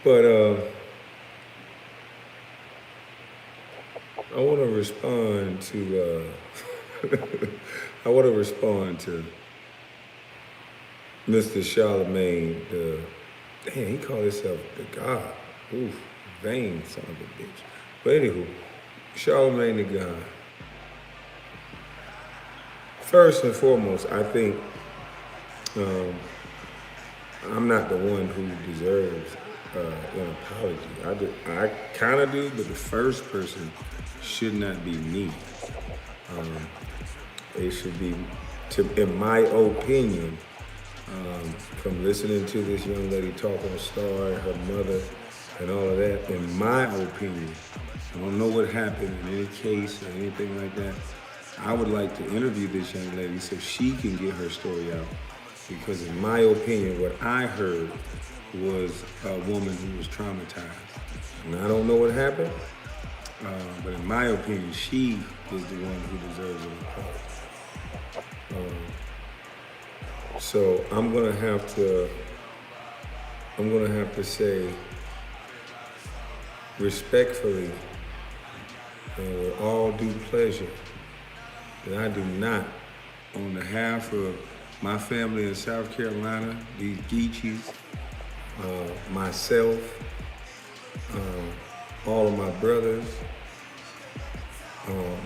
But I want to respond to. I want to respond to Mr. Charlamagne. Damn, he called himself the God. Oof, vain son of a bitch. But anywho, Charlamagne the God. First and foremost, I think um, I'm not the one who deserves an apology. I kind of do, but the first person should not be me. Um, it should be, in my opinion, from listening to this young lady talk on Star and her mother and all of that, in my opinion, I don't know what happened in any case or anything like that. I would like to interview this young lady so she can get her story out. Because in my opinion, what I heard was a woman who was traumatized. And I don't know what happened, but in my opinion, she is the one who deserves an apology. So I'm gonna have to say respectfully and with all due pleasure that I do not, on behalf of my family in South Carolina, these Geechees, myself, all of my brothers,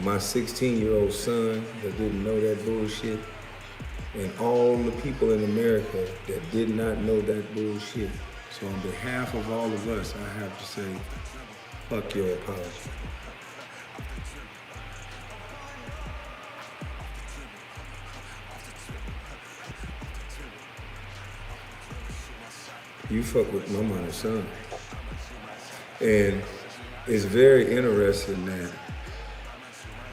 my 16-year-old son that didn't know that bullshit, and all the people in America that did not know that bullshit. So on behalf of all of us, I have to say, fuck your apology. You fuck with my mother's son. And it's very interesting that,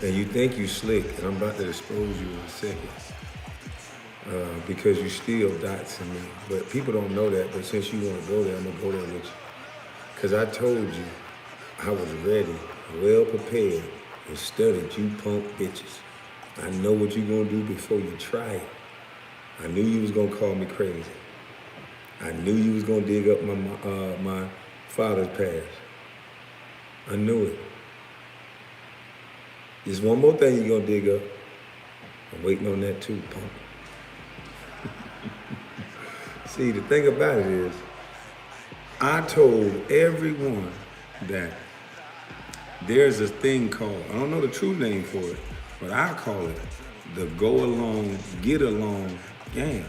and you think you slick, and I'm about to expose you in a second, because you still doxing me. But people don't know that, but since you want to go there, I'm going to go there with you. Because I told you I was ready, well prepared, and studied you punk bitches. I know what you going to do before you try it. I knew you was going to call me crazy. I knew you was going to dig up my father's past. I knew it. There's one more thing you're going to dig up. I'm waiting on that too, punk. See, the thing about it is, I told everyone that there's a thing called, I don't know the true name for it, but I call it the go along, get along game.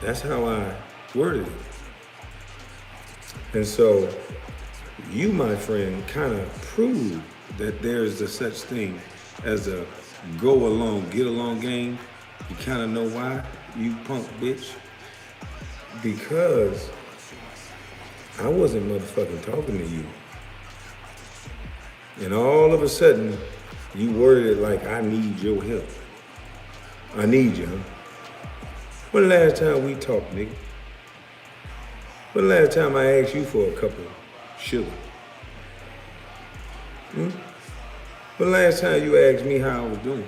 That's how I worded it. And so, you, my friend, kind of proved that there's a such thing as a go along, get along game. You kind of know why, you punk bitch? Because I wasn't motherfucking talking to you. And all of a sudden, you worded it like, I need your help. I need you, huh? When the last time we talked, nigga? When the last time I asked you for a cup of sugar? When the last time you asked me how I was doing?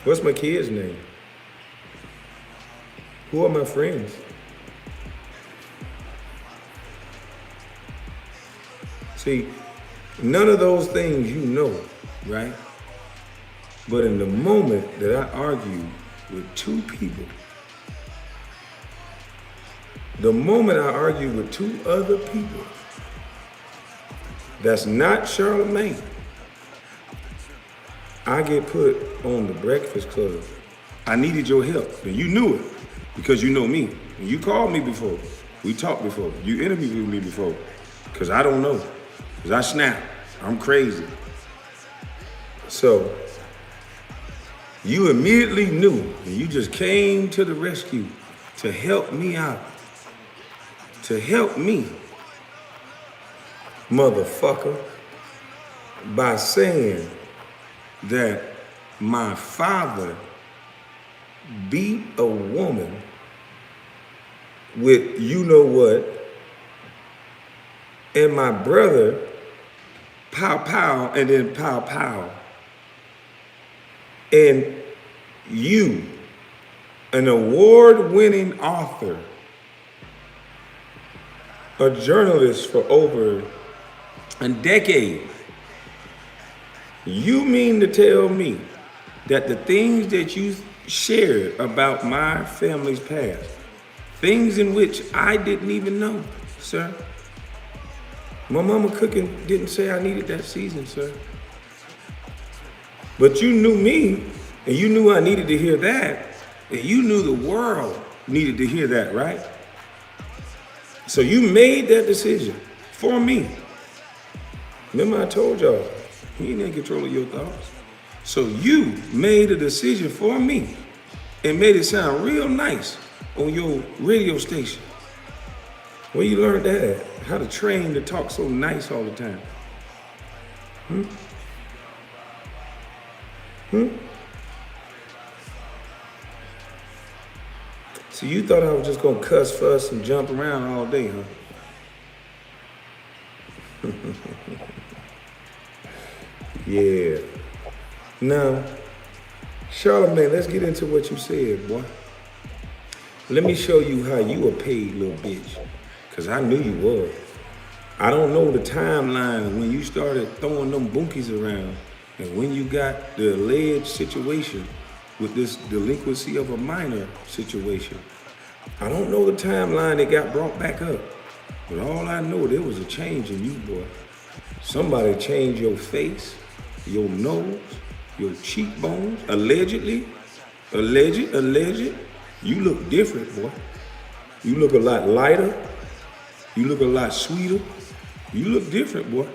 What's my kid's name? Who are my friends? See, none of those things you know, right? But in the moment that I argue with two people, the moment I argue with two other people, that's not Charlamagne, I get put on the Breakfast Club. I needed your help, and you knew it because you know me. And you called me before. We talked before. You interviewed me before because I don't know. Because I snap. I'm crazy. So you immediately knew, and you just came to the rescue to help me out. To help me, motherfucker, by saying that my father beat a woman with you know what, and my brother pow pow and then pow pow, and you, an award-winning author, a journalist for over a decade. You mean to tell me that the things that you shared about my family's past, things in which I didn't even know, sir? My mama cooking didn't say I needed that season, sir. But you knew me, and you knew I needed to hear that, and you knew the world needed to hear that, right? So you made that decision for me. Remember I told y'all, he ain't in control of your thoughts. So you made a decision for me and made it sound real nice on your radio station. Where you learned that at? How to train to talk so nice all the time? So you thought I was just gonna cuss, fuss, and jump around all day, huh? Yeah. Now, Charlamagne, let's get into what you said, boy. Let me show you how you a paid little bitch. Cause I knew you was. I don't know the timeline when you started throwing them bunkies around and when you got the alleged situation with this delinquency of a minor situation. I don't know the timeline that got brought back up. But all I know, there was a change in you, boy. Somebody changed your face, your nose, your cheekbones, allegedly. Alleged. You look different, boy. You look a lot lighter. You look a lot sweeter. You look different, boy.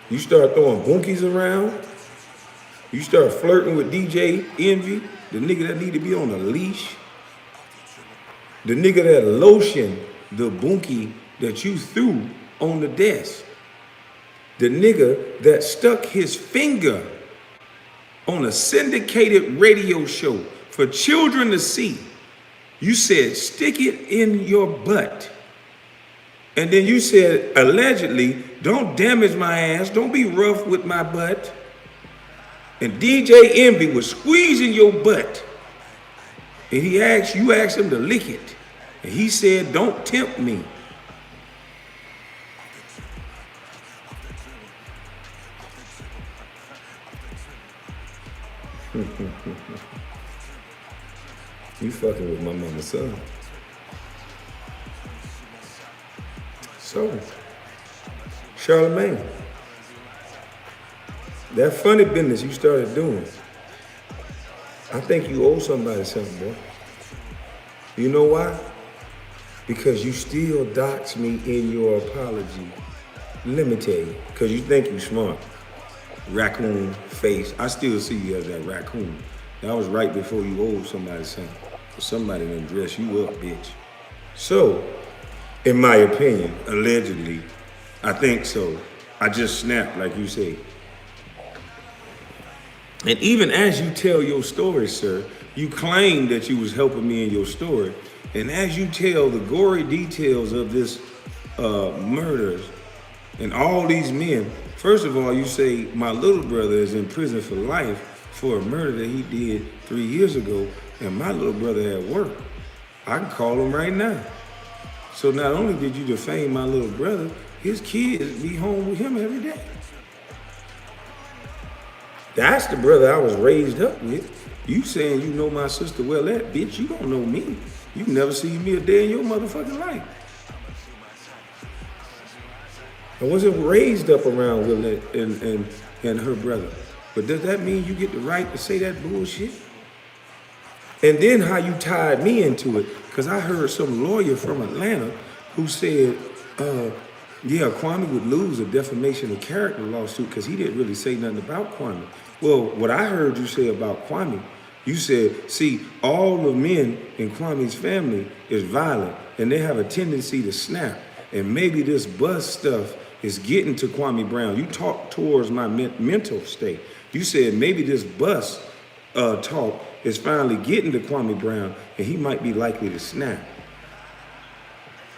You start throwing bunkies around. You start flirting with DJ Envy, the nigga that need to be on a leash. The nigga that lotioned the bunkie that you threw on the desk. The nigga that stuck his finger on a syndicated radio show for children to see. You said, stick it in your butt. And then you said, allegedly, don't damage my ass, don't be rough with my butt. And DJ Envy was squeezing your butt. And you asked him to lick it. And he said, don't tempt me. You fucking with my mama's son. So, Charlamagne, that funny business you started doing, I think you owe somebody something, boy. You know why? Because you still dox me in your apology. Let me tell you, because you think you smart. Raccoon face. I still see you as that raccoon. That was right before you owed somebody something. Somebody done dress you up, bitch. So, in my opinion, allegedly, I think so. I just snapped, like you say. And even as you tell your story, sir, you claim that you was helping me in your story. And as you tell the gory details of this murders and all these men, first of all, you say my little brother is in prison for life for a murder that he did 3 years ago, and my little brother at work. I can call him right now. So not only did you defame my little brother, his kids be home with him every day. That's the brother I was raised up with. You saying you know my sister well, that bitch, you don't know me. You never seen me a day in your motherfucking life. I wasn't raised up around Willette and her brother. But does that mean you get the right to say that bullshit? And then how you tied me into it, because I heard some lawyer from Atlanta who said, yeah, Kwame would lose a defamation of character lawsuit because he didn't really say nothing about Kwame. Well, what I heard you say about Kwame, you said, see, all the men in Kwame's family is violent and they have a tendency to snap. And maybe this bus stuff is getting to Kwame Brown. You talked towards my mental state. You said maybe this bus talk is finally getting to Kwame Brown and he might be likely to snap.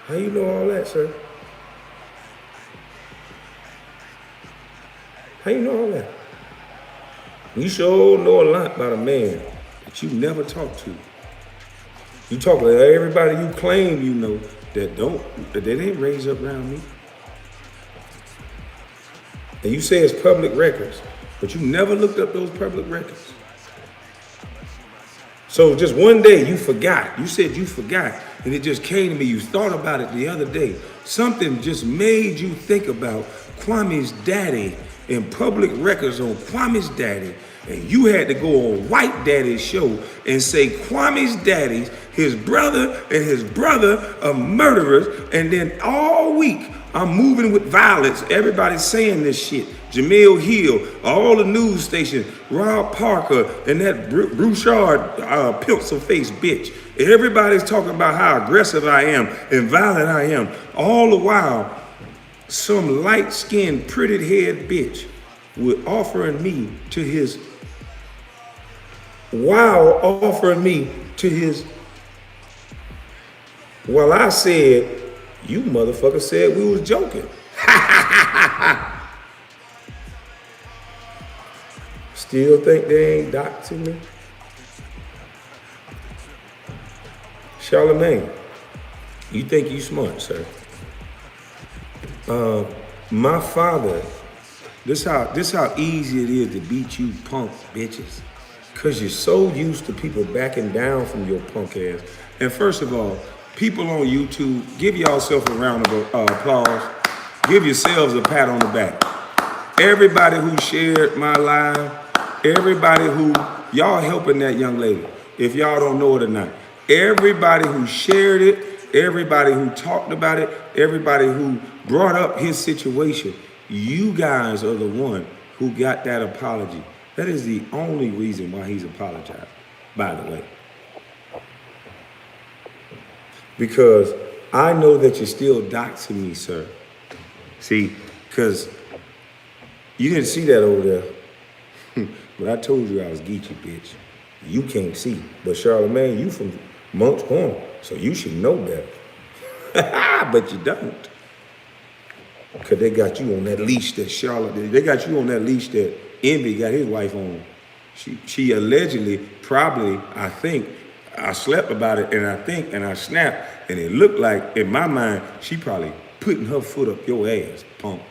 How you know all that, sir? How you know all that? You sure know a lot about a man that you never talked to. You talk to everybody you claim you know, that ain't raised up around me. And you say it's public records, but you never looked up those public records. So just one day you forgot. You said you forgot, and it just came to me. You thought about it the other day. Something just made you think about Kwame's daddy and public records on Kwame's daddy. And you had to go on White Daddy's show and say Kwame's daddy, his brother, and his brother are murderers. And then all week, I'm moving with violence. Everybody's saying this shit. Jamil Hill, all the news stations, Rob Parker, and that Brouchard pencil-faced bitch. Everybody's talking about how aggressive I am and violent I am. All the while, some light-skinned, pretty-haired bitch was offering me to his, well, I said, you motherfucker said we was joking. Still think they ain't doxing me? Charlamagne, you think you smart, sir? My father, this how easy it is to beat you punk bitches. Cause you're so used to people backing down from your punk ass. And first of all, people on YouTube, give yourself a round of applause. Give yourselves a pat on the back. Everybody who shared my live, everybody who, y'all helping that young lady, if y'all don't know it or not. Everybody who shared it, everybody who talked about it, everybody who brought up his situation, you guys are the one who got that apology. That is the only reason why he's apologized, by the way. Because I know that you're still doxing me, sir. See, because you didn't see that over there. But I told you I was geeky, bitch. You can't see. But Charlamagne, you from Monk's Corner, so you should know better. But you don't. Because they got you on that leash that Charlotte, they got you on that leash that Envy got his wife on. She allegedly, probably, I think, I slept about it and I snapped, and it looked like, in my mind, she probably putting her foot up your ass, punk.